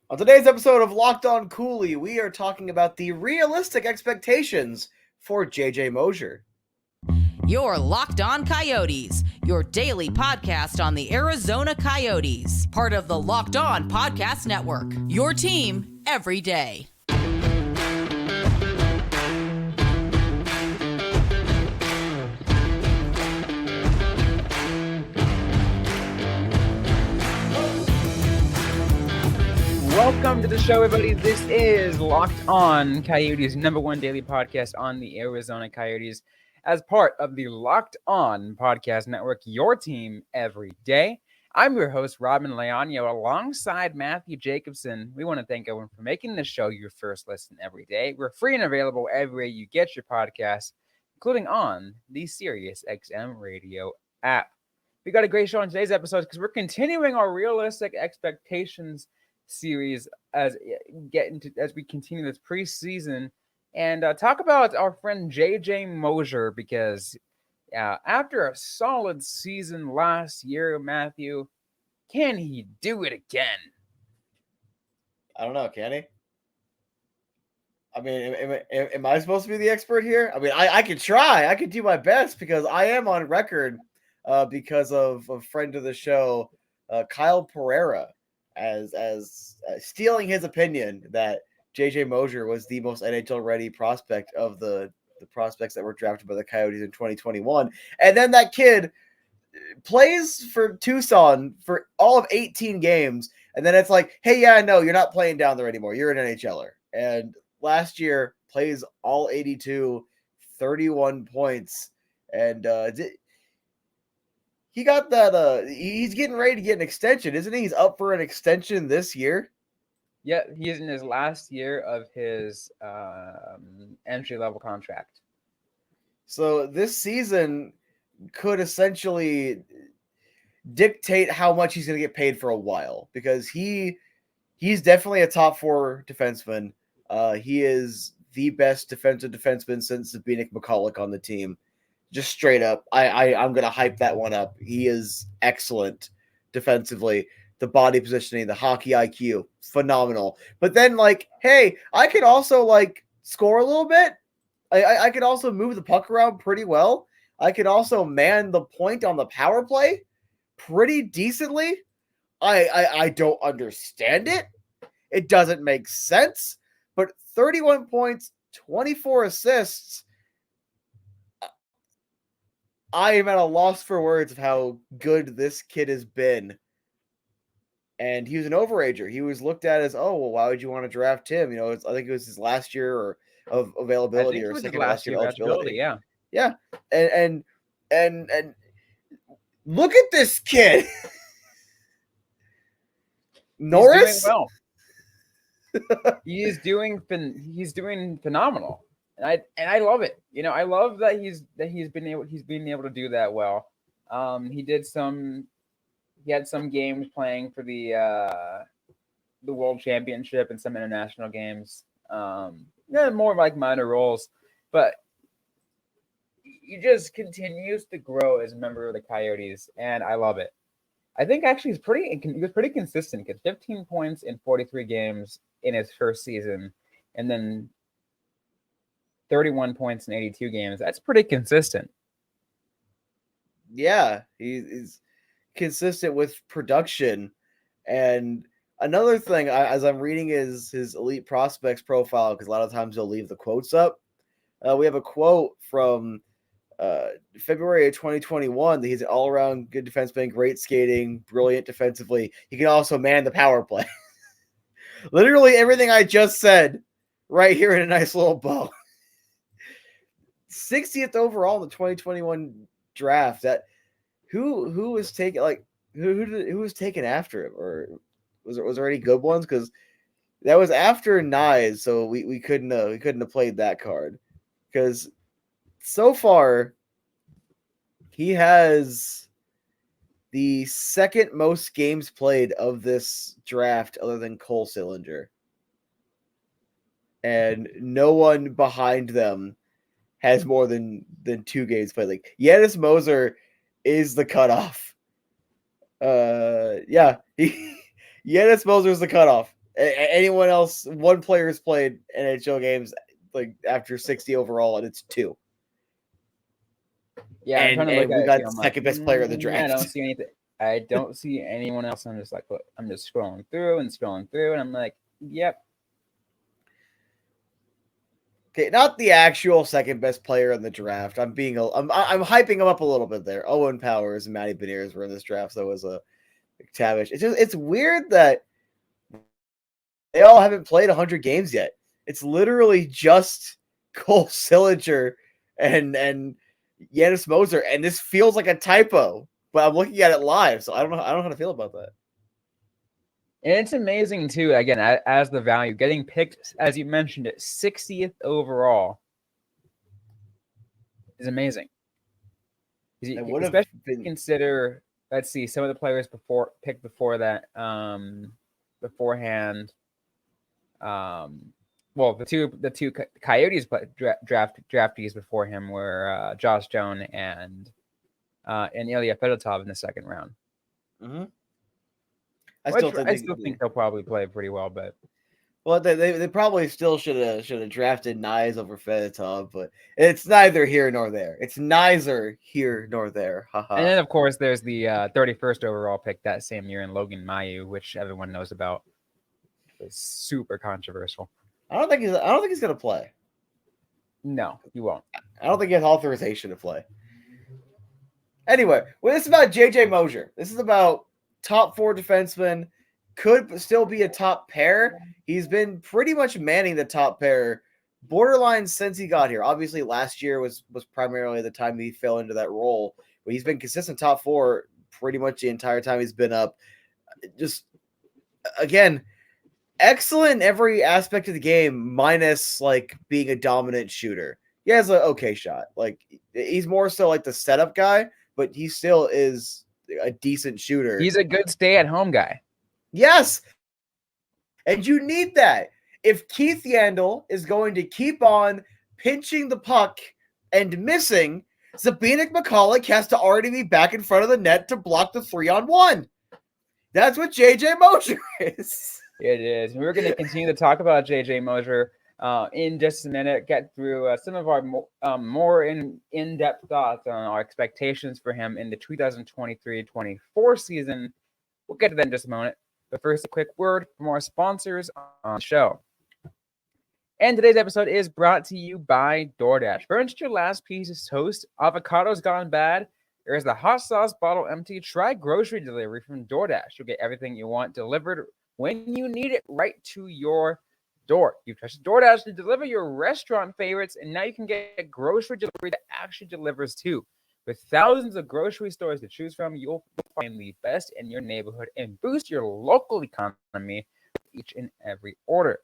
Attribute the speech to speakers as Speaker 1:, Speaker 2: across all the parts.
Speaker 1: On today's episode of Locked On Cooley, we are talking about the realistic expectations for JJ Moser.
Speaker 2: You're Locked On Coyotes, your daily podcast on the Arizona Coyotes, part of the Locked On Podcast Network. Your team every day.
Speaker 3: Welcome to the show, everybody. This is Locked On Coyotes, number one daily podcast on the Arizona Coyotes, as part of the Locked On Podcast Network, your team every day. I'm your host, Robin Leonio, alongside Matthew Jacobson. We want to thank everyone for making this show your first listen every day. We're free and available everywhere you get your podcasts, including on the Sirius XM radio app. We got a great show on today's episode because we're continuing our realistic expectations series as we continue this preseason and talk about our friend JJ Moser, because after a solid season last year, Matthew, can he do it again?
Speaker 1: I don't know, can he? I mean, am I supposed to be the expert here? I mean, I could try. I could do my best because I am on record because of a friend of the show, Kyle Pereira, as stealing his opinion that JJ Moser was the most NHL ready prospect of the prospects that were drafted by the Coyotes in 2021. And then that kid plays for Tucson for all of 18 games. And then it's like, hey, yeah, no, you're not playing down there anymore. You're an NHLer. And last year plays all 82, 31 points. And he got that. He's getting ready to get an extension, isn't he? He's up for an extension this year.
Speaker 3: Yeah, he is in his last year of his entry-level contract.
Speaker 1: So this season could essentially dictate how much he's going to get paid for a while, because he's definitely a top four defenseman. He is the best defensive defenseman since Zbigniew McCulloch on the team. Just straight up, I'm going to hype that one up. He is excellent defensively. The body positioning, the hockey IQ, phenomenal. But then, hey, I could also, score a little bit. I could also move the puck around pretty well. I could also man the point on the power play pretty decently. I don't understand it. It doesn't make sense. But 31 points, 24 assists, I am at a loss for words of how good this kid has been. And he was an overager. He was looked at as, oh, well, why would you want to draft him? I think it was his last year of availability, or second last year of eligibility.
Speaker 3: Yeah.
Speaker 1: Yeah. And look at this kid. Norris?
Speaker 3: He's doing well. He's doing phenomenal. And I love it. I love that he's been able to do that well. He had some games playing for the World Championship and some international games. More like minor roles, but he just continues to grow as a member of the Coyotes, and I love it. I think actually he was pretty consistent. He had 15 points in 43 games in his first season, and then 31 points in 82 games. That's pretty consistent.
Speaker 1: Yeah, he's consistent with production. And another thing, as I'm reading his elite prospects profile, because a lot of times he'll leave the quotes up. We have a quote from February of 2021 that he's an all-around good defenseman, great skating, brilliant defensively. He can also man the power play. Literally everything I just said right here in a nice little bow. 60th overall in the 2021 draft. That who was taken, who was taken after him, or was there any good ones? Because that was after Nyes, so we couldn't have played that card. Because so far he has the second most games played of this draft, other than Cole Sillinger, and no one behind them has more than 2 games played. Yanis Moser is the cutoff. Yanis Moser is the cutoff. Anyone else? One player has played NHL games like after 60 overall, and it's 2.
Speaker 3: Yeah, I'm trying to look
Speaker 1: And we
Speaker 3: at it too.
Speaker 1: got the
Speaker 3: I'm like,
Speaker 1: second best player of the draft.
Speaker 3: I don't see anything. I don't see anyone else. I'm just like, look, I'm just scrolling through, and I'm like, yep.
Speaker 1: Okay, not the actual second best player in the draft. I'm hyping him up a little bit there. Owen Powers and Matty Beniers were in this draft, so it was a McTavish. It's weird that they all haven't played 100 games yet. It's literally just Cole Sillinger and Janis Moser, and this feels like a typo. But I'm looking at it live, so I don't know how to feel about that.
Speaker 3: And it's amazing too. Again, as the value getting picked, as you mentioned, at 60th overall is amazing. Especially consider, let's see, some of the players picked before that, beforehand. Well, the two Coyotes draftees before him were Josh Jones and Ilya Fedotov in the second round.
Speaker 1: Mm-hmm.
Speaker 3: I still think they'll probably play pretty well, but
Speaker 1: they probably still should have drafted Nyes over Fedotov, but it's neither here nor there. It's neither here nor there. Haha.
Speaker 3: And then of course there's the 31st overall pick that same year in Logan Mailloux, which everyone knows about. It's super controversial.
Speaker 1: I don't think he's gonna play.
Speaker 3: No, he won't.
Speaker 1: I don't think he has authorization to play. Anyway, well, this is about JJ Moser. This is about top 4 defensemen. Could still be a top pair. He's been pretty much manning the top pair borderline since he got here. Obviously, last year was primarily the time he fell into that role. But he's been consistent top 4 pretty much the entire time he's been up. Just, again, excellent in every aspect of the game, minus, like, being a dominant shooter. He has an okay shot. Like, he's more so like the setup guy, but he still is a decent shooter.
Speaker 3: He's a good stay-at-home guy.
Speaker 1: Yes. And you need that. If Keith Yandel is going to keep on pinching the puck and missing, Zbigniew Michalek has to already be back in front of the net to block the 3-on-1. That's what JJ Moser is.
Speaker 3: It is. We're going to continue to talk about JJ Moser in just a minute, get through some of our more in-depth thoughts on our expectations for him in the 2023-24 season. We'll get to that in just a moment. But first, a quick word from our sponsors on the show. And today's episode is brought to you by DoorDash. Furnished your last piece of toast, avocados gone bad, or is the hot sauce bottle empty? Try grocery delivery from DoorDash. You'll get everything you want delivered when you need it right to your door. You trust DoorDash to deliver your restaurant favorites, and now you can get grocery delivery that actually delivers too. With thousands of grocery stores to choose from, you'll find the best in your neighborhood and boost your local economy with each and every order.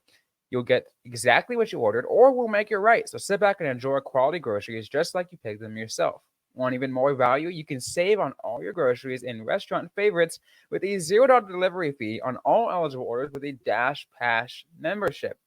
Speaker 3: You'll get exactly what you ordered, or we'll make it right. So sit back and enjoy quality groceries just like you picked them yourself. Want even more value? You can save on all your groceries and restaurant favorites with a $0 delivery fee on all eligible orders with a Dash Pass membership.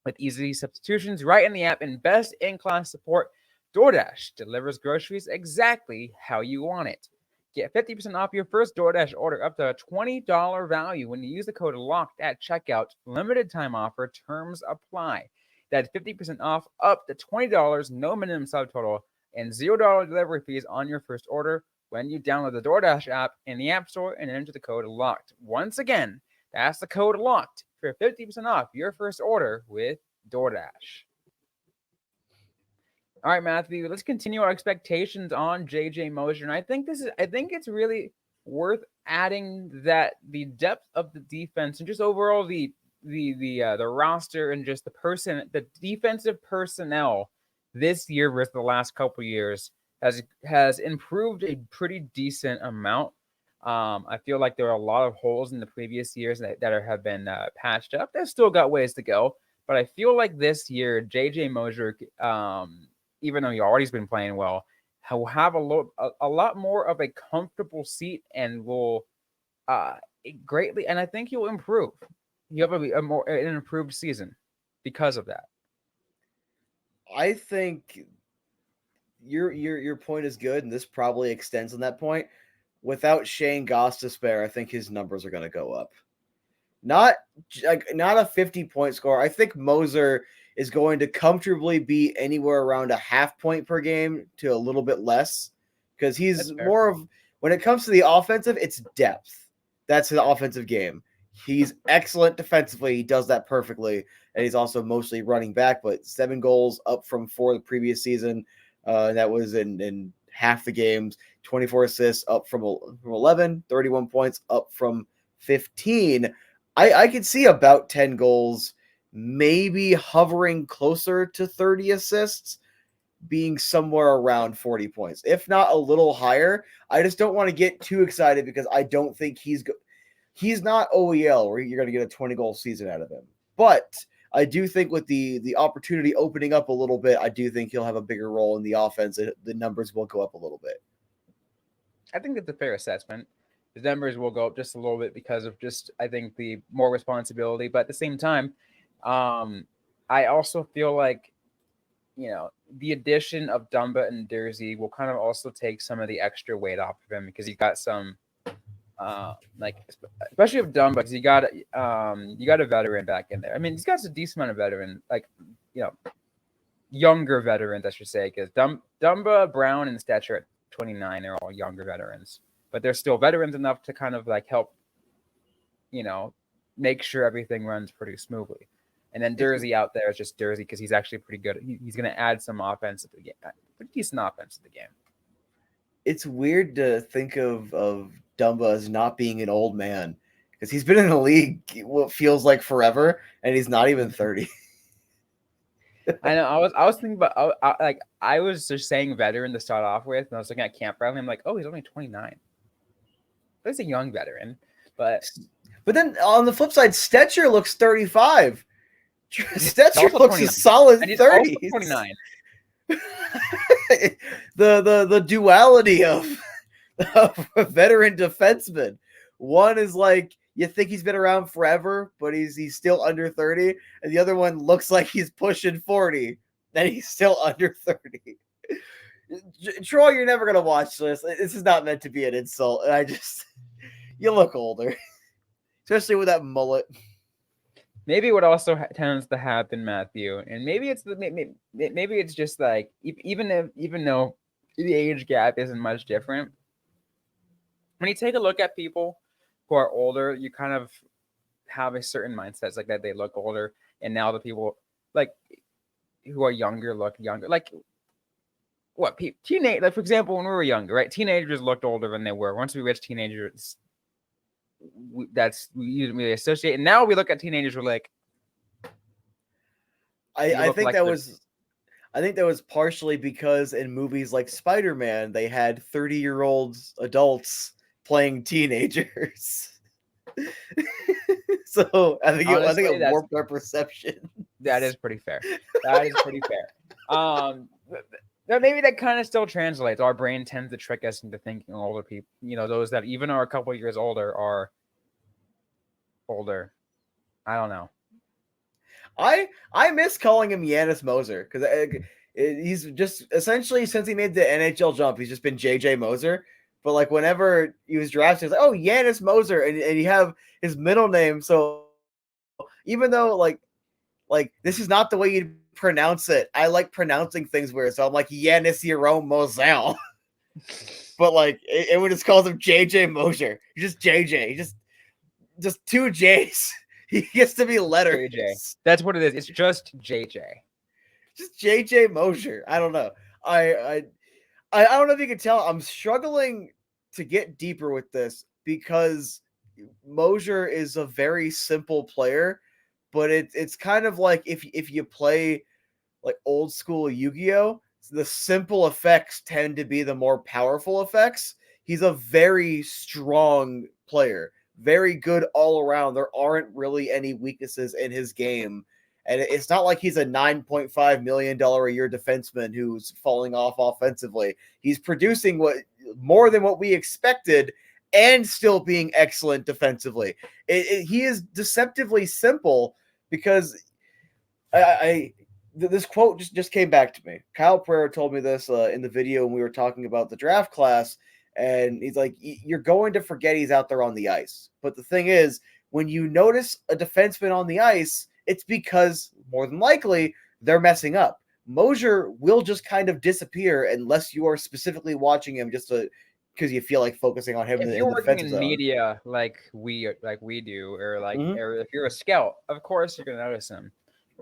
Speaker 3: With easy substitutions right in the app and best-in-class support, DoorDash delivers groceries exactly how you want it. Get 50% off your first DoorDash order up to a $20 value when you use the code LOCKED at checkout. Limited time offer. Terms apply. That's 50% off up to $20, no minimum subtotal, and $0 delivery fees on your first order when you download the DoorDash app in the App Store and enter the code LOCKED. Once again, that's the code LOCKED for 50% off your first order with DoorDash. All right, Matthew, let's continue our expectations on JJ Moser. And I think it's really worth adding that the depth of the defense and just overall the roster and just the defensive personnel this year versus the last couple years has improved a pretty decent amount. I feel like there are a lot of holes in the previous years that have been patched up. They've still got ways to go, but I feel like this year JJ Moser, even though he already been playing well, will have a lot more of a comfortable seat and will greatly. And I think he'll improve. He'll have an improved season because of that.
Speaker 1: I think your point is good, and this probably extends on that point. Without Shane Goss to spare, I think his numbers are going to go up. not a 50-point score. I think Moser is going to comfortably be anywhere around a half point per game to a little bit less, because he's more of, when it comes to the offensive, it's depth. That's his offensive game. He's excellent defensively. He does that perfectly. And he's also mostly running back, but 7 goals up from 4 the previous season. That was in half the games. 24 assists up from 11, 31 points up from 15. I could see about 10 goals, maybe hovering closer to 30 assists, being somewhere around 40 points, if not a little higher. I just don't want to get too excited because I don't think he's not OEL where you're going to get a 20-goal season out of him. But I do think with the opportunity opening up a little bit, I do think he'll have a bigger role in the offense. The numbers will go up a little bit.
Speaker 3: I think that's a fair assessment. The numbers will go up just a little bit because of just, I think, the more responsibility. But at the same time, I also feel like, the addition of Dumba and Dersey will kind of also take some of the extra weight off of him, because he's got some, especially with Dumba, because you got a veteran back in there. I mean, he's got a decent amount of veteran, younger veterans, I should say, because Dumba, Brown, and Stetcher at 29 are all younger veterans, but they're still veterans enough to kind of help, make sure everything runs pretty smoothly. And then Dersey out there is just Dersey because he's actually pretty good. He's going to add some offense to the game, pretty decent offense to the game.
Speaker 1: It's weird to think of Dumba as not being an old man, because he's been in the league what feels like forever, and he's not even 30.
Speaker 3: I know. I was thinking about I was just saying veteran to start off with, and I was looking at Camp Bradley. I'm like, oh, he's only 29. But he's a young veteran. But
Speaker 1: then on the flip side, Stetcher looks 35. Stetcher looks 29. A solid 30.
Speaker 3: 29.
Speaker 1: the duality of a veteran defenseman. One is like, you think he's been around forever, but he's still under 30, and the other one looks like he's pushing 40, and he's still under 30. Troy, you're never gonna watch this. This is not meant to be an insult. You look older, especially with that mullet.
Speaker 3: Maybe what also tends to happen, Matthew, and maybe it's just like, even though the age gap isn't much different, when you take a look at people who are older, you kind of have a certain mindset like that they look older, and now the people who are younger look younger. Like what teenage? Like, for example, when we were younger, right? Teenagers looked older than they were. Once we reached teenagers, we associate. And now we look at teenagers, we're like,
Speaker 1: I think that was partially because in movies like Spider-Man, they had 30-year-old adults playing teenagers. So I think it warped our perception.
Speaker 3: That is pretty fair. Maybe that kind of still translates. Our brain tends to trick us into thinking older people, those that even are a couple of years older are older. I don't know.
Speaker 1: I miss calling him Yanis Moser, because he's just essentially, since he made the NHL jump, he's just been JJ Moser. But whenever he was drafted, it's like, oh, Yanis Moser, and you have his middle name. So even though this is not the way you pronounce it, I like pronouncing things weird. So I'm like Yanis Jerome Mosel. But everyone just calls him JJ Moser. He's just JJ. He just 2 J's. He gets to be letters.
Speaker 3: JJ. That's what it is. It's just JJ.
Speaker 1: Just JJ Moser. I don't know. I don't know if you can tell. I'm struggling to get deeper with this because Moser is a very simple player, but it's kind of like if you play old school Yu-Gi-Oh, the simple effects tend to be the more powerful effects. He's a very strong player, very good all around. There aren't really any weaknesses in his game. And it's not like he's a $9.5 million a year defenseman who's falling off offensively. He's producing more than what we expected and still being excellent defensively. He is deceptively simple because this quote just came back to me. Kyle Pereira told me this in the video when we were talking about the draft class. And he's like, you're going to forget he's out there on the ice. But the thing is, when you notice a defenseman on the ice, it's because more than likely they're messing up. Moser will just kind of disappear unless you are specifically watching him just because you feel like focusing on him
Speaker 3: If
Speaker 1: in
Speaker 3: you're
Speaker 1: the
Speaker 3: working
Speaker 1: defensive
Speaker 3: in
Speaker 1: zone.
Speaker 3: media like we do, or
Speaker 1: Mhm.
Speaker 3: or if you're a scout, of course you're gonna notice him.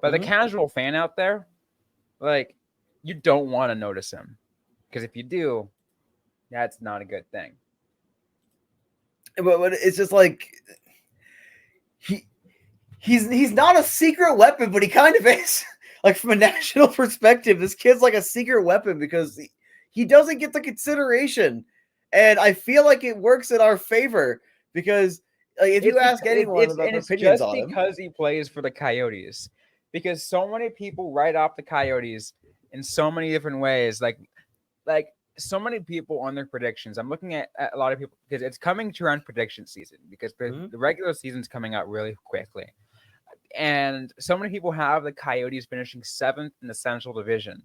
Speaker 3: But the
Speaker 1: Mhm.
Speaker 3: casual fan out there, like, you don't want to notice him, because if you do, that's not a good thing.
Speaker 1: But it's just like he's not a secret weapon, but he kind of is. Like, from a national perspective, this kid's like a secret weapon because he doesn't get the consideration, and I feel like it works in our favor because like, if you ask anyone about their
Speaker 3: It's
Speaker 1: opinions
Speaker 3: just
Speaker 1: on him,
Speaker 3: because he plays for the Coyotes, because so many people write off the Coyotes in so many different ways, like so many people on their predictions. I'm looking at a lot of people because it's coming to around prediction season, because the regular season's coming out really quickly. And so many people have the Coyotes finishing 7th in the Central Division.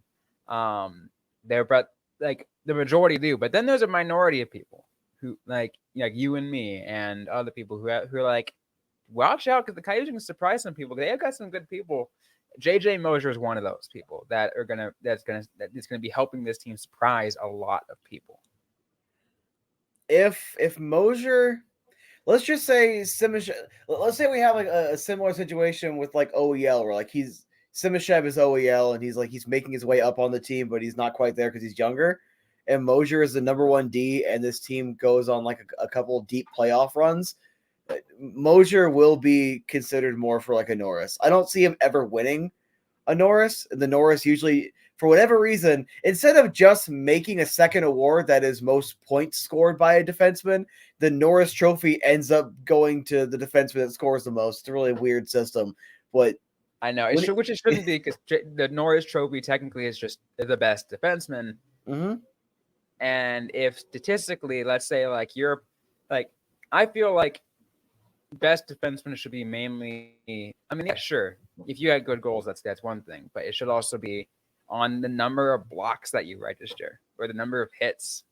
Speaker 3: They're but like the majority do, but then there's a minority of people who like you and me and other people who are like, watch out, because the Coyotes can surprise some people. They have got some good people. JJ Moser is one of those people that's gonna be helping this team surprise a lot of people.
Speaker 1: if Moser, let's just say let's say we have like a similar situation with like OEL, where like Simashev is OEL and he's making his way up on the team, but he's not quite there because he's younger. And Moser is the number 1 D, and this team goes on like a couple deep playoff runs. Moser will be considered more for like a Norris. I don't see him ever winning a Norris. The Norris usually, for whatever reason, instead of just making a second award that is most points scored by a defenseman, the Norris trophy ends up going to the defenseman that scores the most. It's a really weird system, but
Speaker 3: I know which it shouldn't be, because the Norris trophy technically is just the best defenseman.
Speaker 1: Mm-hmm.
Speaker 3: And if statistically, let's say like you're like, I feel like best defenseman should be mainly, I mean, yeah, sure, if you had good goals, that's one thing, but it should also be on the number of blocks that you register, or the number of hits,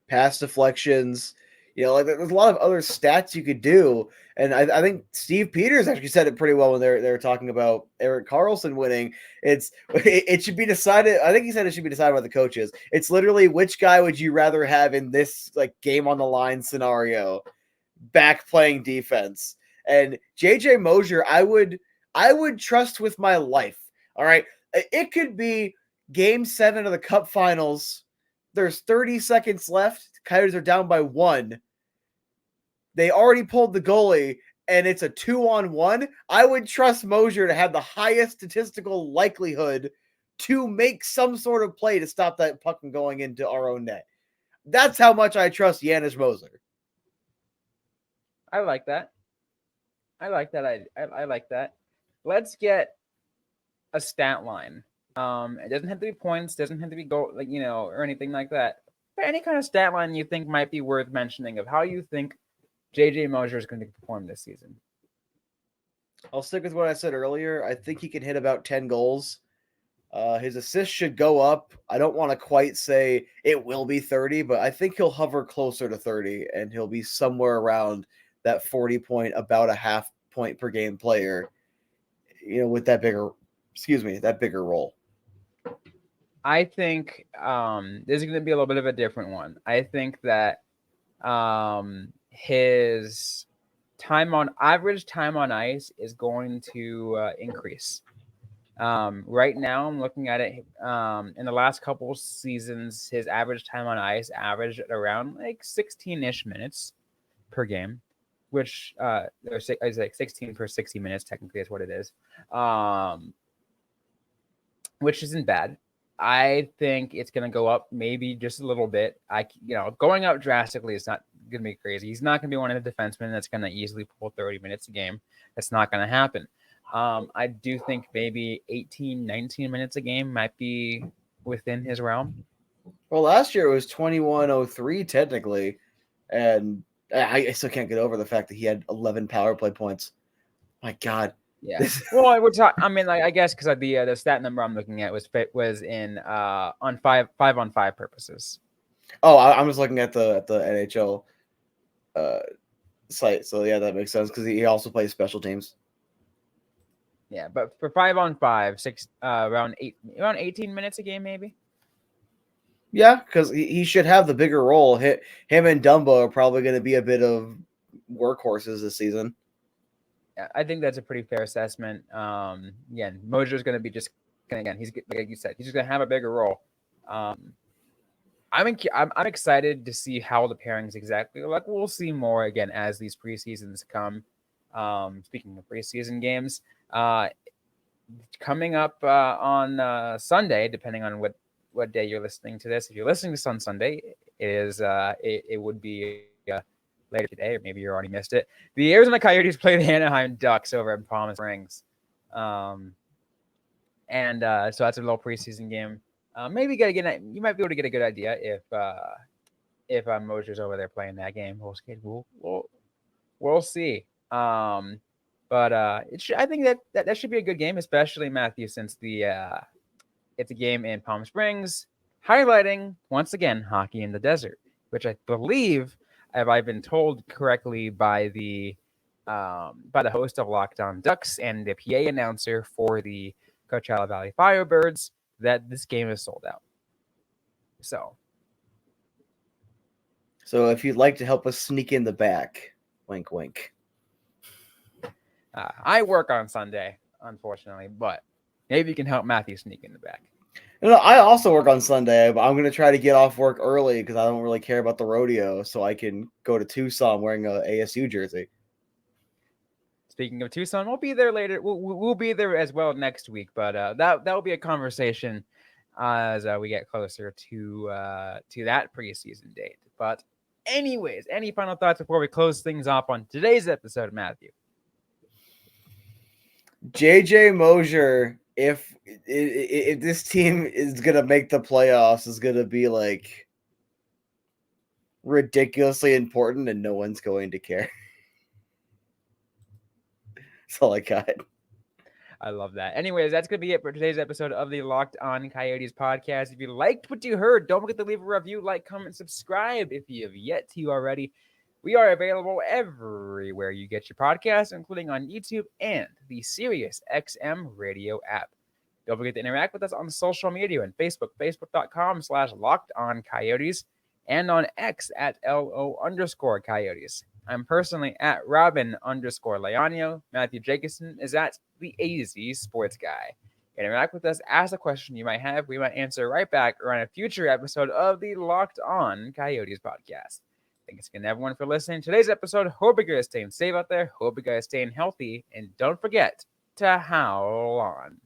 Speaker 1: pass deflections. Like there's a lot of other stats you could do, and I think Steve Peters actually said it pretty well when they were talking about Erik Karlsson winning. It should be decided. I think he said it should be decided by the coaches. It's literally, which guy would you rather have in this like game on the line scenario, back playing defense? And JJ Moser, I would trust with my life. All right, it could be Game 7 of the Cup Finals. There's 30 seconds left. Coyotes are down by 1. They already pulled the goalie, and it's a 2-on-1. I would trust Moser to have the highest statistical likelihood to make some sort of play to stop that puck from going into our own net. That's how much I trust Janis Moser.
Speaker 3: I like that. I like that. Let's get a stat line. It doesn't have to be points, doesn't have to be goal, or anything like that. But any kind of stat line you think might be worth mentioning of how you think JJ Moser is going to perform this season.
Speaker 1: I'll stick with what I said earlier. I think he can hit about 10 goals. His assists should go up. I don't want to quite say it will be 30, but I think he'll hover closer to 30, and he'll be somewhere around that 40 point, about a half point per game player, with that bigger role.
Speaker 3: I think this is going to be a little bit of a different one. I think that his average time on ice is going to increase. Right now, I'm looking at it. In the last couple seasons, his average time on ice averaged around like 16-ish minutes per game, which is like 16 per 60 minutes. Technically, is what it is. Which isn't bad. I think it's going to go up maybe just a little bit. Going up drastically is not going to be crazy. He's not going to be one of the defensemen that's going to easily pull 30 minutes a game. That's not going to happen. I do think maybe 18, 19 minutes a game might be within his realm.
Speaker 1: Well, last year it was 21:03 technically, and I still can't get over the fact that he had 11 power play points. My God.
Speaker 3: Yeah. Well, we're talking. I mean, like, I guess because the stat number I'm looking at was in on 5-on-5 purposes.
Speaker 1: Oh, I'm just looking at the NHL site. So yeah, that makes sense because he also plays special teams.
Speaker 3: Yeah, but for 5-on-5, around 18 minutes a game, maybe.
Speaker 1: Yeah, because he should have the bigger role. Him and Dumbo are probably going to be a bit of workhorses this season.
Speaker 3: Yeah, I think that's a pretty fair assessment. Again, Moser's going to be he's like you said, he's just going to have a bigger role. I'm excited to see how the pairings exactly look. We'll see more again as these preseasons come. Speaking of preseason games, coming up on Sunday, depending on what day you're listening to this. If you're listening to this on Sunday, it would be later today, or maybe you already missed it. The Arizona Coyotes play the Anaheim Ducks over at Palm Springs. So that's a little preseason game. Maybe you might be able to get a good idea if Moser's over there playing that game. We'll see. But I think that should be a good game, especially Matthew, since it's a game in Palm Springs, highlighting once again hockey in the desert, which I believe, if I've been told correctly by the host of Locked On Ducks and the PA announcer for the Coachella Valley Firebirds, that this game is sold out.
Speaker 1: So if you'd like to help us sneak in the back, wink, wink.
Speaker 3: I work on Sunday, unfortunately, but maybe you can help Matthew sneak in the back.
Speaker 1: I also work on Sunday, but I'm going to try to get off work early because I don't really care about the rodeo, so I can go to Tucson wearing a ASU jersey.
Speaker 3: Speaking of Tucson, we'll be there later. We'll be there as well next week, but that'll be a conversation as we get closer to that preseason date. But anyways, any final thoughts before we close things off on today's episode, Matthew?
Speaker 1: JJ Moser, if this team is gonna make the playoffs, is gonna be like ridiculously important, and no one's going to care. That's all I got.
Speaker 3: I love that. Anyways, that's going to be it for today's episode of the Locked On Coyotes podcast. If you liked what you heard, don't forget to leave a review, like, comment, subscribe if you have yet to already. We are available everywhere you get your podcasts, including on YouTube and the Sirius XM radio app. Don't forget to interact with us on social media on Facebook, facebook.com/LockedOnCoyotes, and on X at @LO_Coyotes. I'm personally at Robin_Leonio. Matthew Jacobson is at the AZ Sports Guy. Interact with us, ask a question you might have. We might answer right back or on a future episode of the Locked On Coyotes podcast. Thanks again, everyone, for listening to today's episode. Hope you guys are staying safe out there. Hope you guys are staying healthy. And don't forget to howl on.